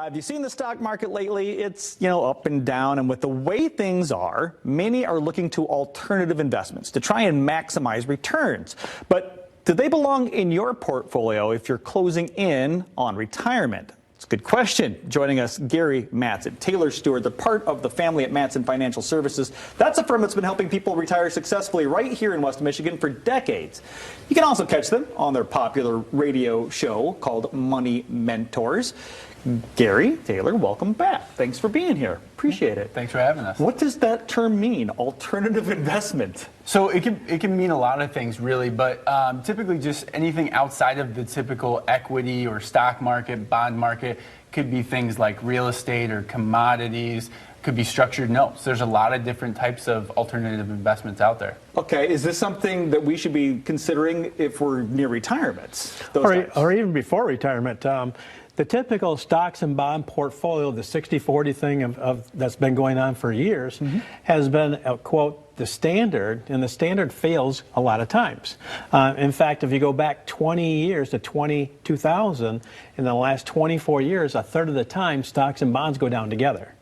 Have you seen the stock market lately? It's, up and down. And with the way things are, many are looking to alternative investments to try and maximize returns. But do they belong in your portfolio if you're closing in on retirement? It's a good question. Joining us, Gary Mattson, Taylor Steward, the part of the family at Mattson Financial Services. That's a firm that's been helping people retire successfully right here in West Michigan for decades. You can also catch them on their popular radio show called Money Mentors. Gary, Taylor, welcome back. Thanks for being here. Appreciate it. Thanks for having us. What does that term mean, alternative investment? So it can mean a lot of things, really, but typically just anything outside of the typical equity or stock market, bond market. Could be things like real estate or commodities. Could be structured notes. There's a lot of different types of alternative investments out there. Okay, is this something that we should be considering if we're near retirement? Or even before retirement? The typical stocks and bond portfolio, the 60-40 thing that's been going on for years, has been, quote, the standard, and the standard fails a lot of times. In fact, if you go back 20 years to 2000, in the last 24 years, a third of the time, stocks and bonds go down together.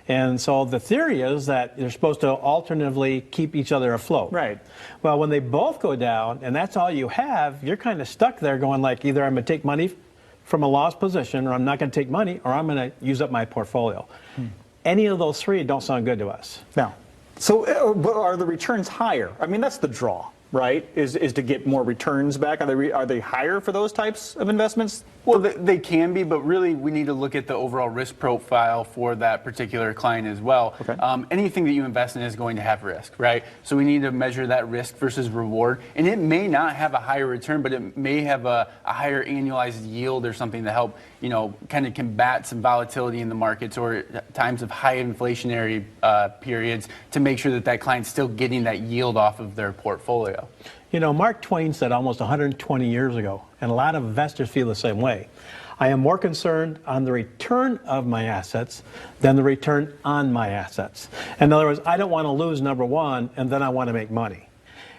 And so the theory is that they're supposed to alternatively keep each other afloat. Right. Well, when they both go down, and that's all you have, you're kind of stuck there going like, either I'm going to take money from a lost position, or I'm not going to take money, or I'm going to use up my portfolio. Any of those three don't sound good to us. No. So are the returns higher? I mean, that's the draw, right? Is to get more returns back. Are they higher for those types of investments? Well, they can be, but really we need to look at the overall risk profile for that particular client as well. Okay. Anything that you invest in is going to have risk, right? So we need to measure that risk versus reward. And it may not have a higher return, but it may have a higher annualized yield or something to help, kind of combat some volatility in the markets or times of high inflationary periods to make sure that that client's still getting that yield off of their portfolio. Mark Twain said almost 120 years ago, and a lot of investors feel the same way. I am more concerned on the return of my assets than the return on my assets. In other words, I don't want to lose number one, and then I want to make money.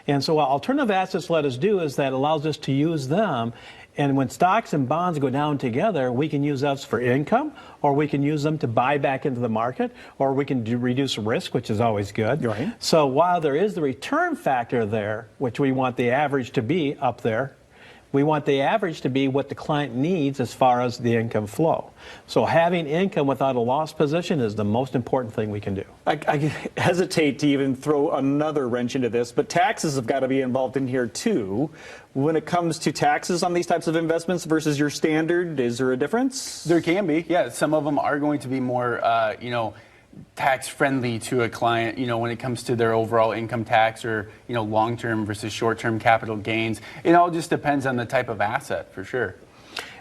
And so what alternative assets let us do is that allows us to use them. And when stocks and bonds go down together, we can use those for income, or we can use them to buy back into the market, or we can reduce risk, which is always good. Right. So while there is the return factor there, which we want the average to be up there, we want the average to be what the client needs as far as the income flow. So having income without a loss position is the most important thing we can do. I hesitate to even throw another wrench into this, but taxes have got to be involved in here too. When it comes to taxes on these types of investments versus your standard, is there a difference? There can be, yeah. Some of them are going to be more, tax friendly to a client, when it comes to their overall income tax or, long-term versus short-term capital gains. It all just depends on the type of asset, for sure.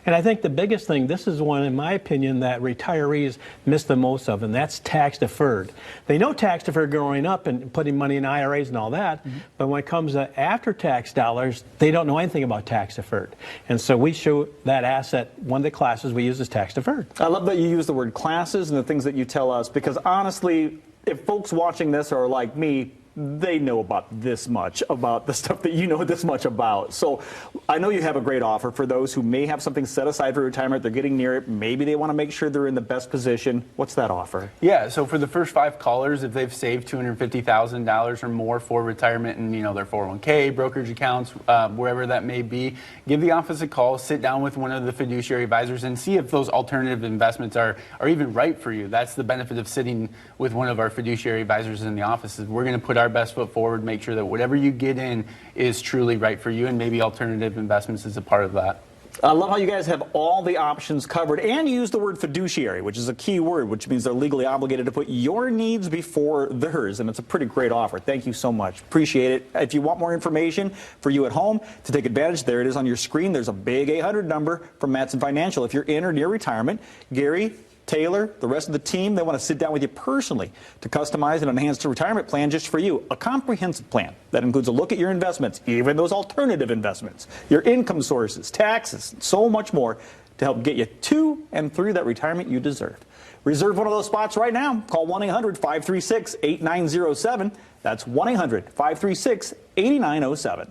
And I think the biggest thing, this is one, in my opinion, that retirees miss the most of, and that's tax deferred. They know tax deferred growing up and putting money in IRAs and all that, but when it comes to after-tax dollars, they don't know anything about tax deferred. And so we show that asset, one of the classes we use is tax deferred. I love that you use the word classes and the things that you tell us, because honestly, if folks watching this are like me, they know about this much about the stuff that you know this much about. So I know you have a great offer for those who may have something set aside for retirement. They're getting near it. Maybe they want to make sure they're in the best position. What's that offer? Yeah, so for the first 5 callers, if they've saved $250,000 or more for retirement in their 401k, brokerage accounts, wherever that may be, give the office a call, sit down with one of the fiduciary advisors and see if those alternative investments are even right for you. That's the benefit of sitting with one of our fiduciary advisors in the office. Is we're going to put our best foot forward, make sure that whatever you get in is truly right for you, and maybe alternative investments is a part of that. I love how you guys have all the options covered, and you use the word fiduciary, which is a key word, which means they're legally obligated to put your needs before theirs, and it's a pretty great offer. Thank you so much. Appreciate it. If you want more information for you at home to take advantage, there it is on your screen. There's a big 800 number from Mattson Financial. If you're in or near retirement, Gary, Taylor, the rest of the team, they want to sit down with you personally to customize an enhanced retirement plan just for you. A comprehensive plan that includes a look at your investments, even those alternative investments, your income sources, taxes, and so much more to help get you to and through that retirement you deserve. Reserve one of those spots right now. Call 1-800-536-8907. That's 1-800-536-8907.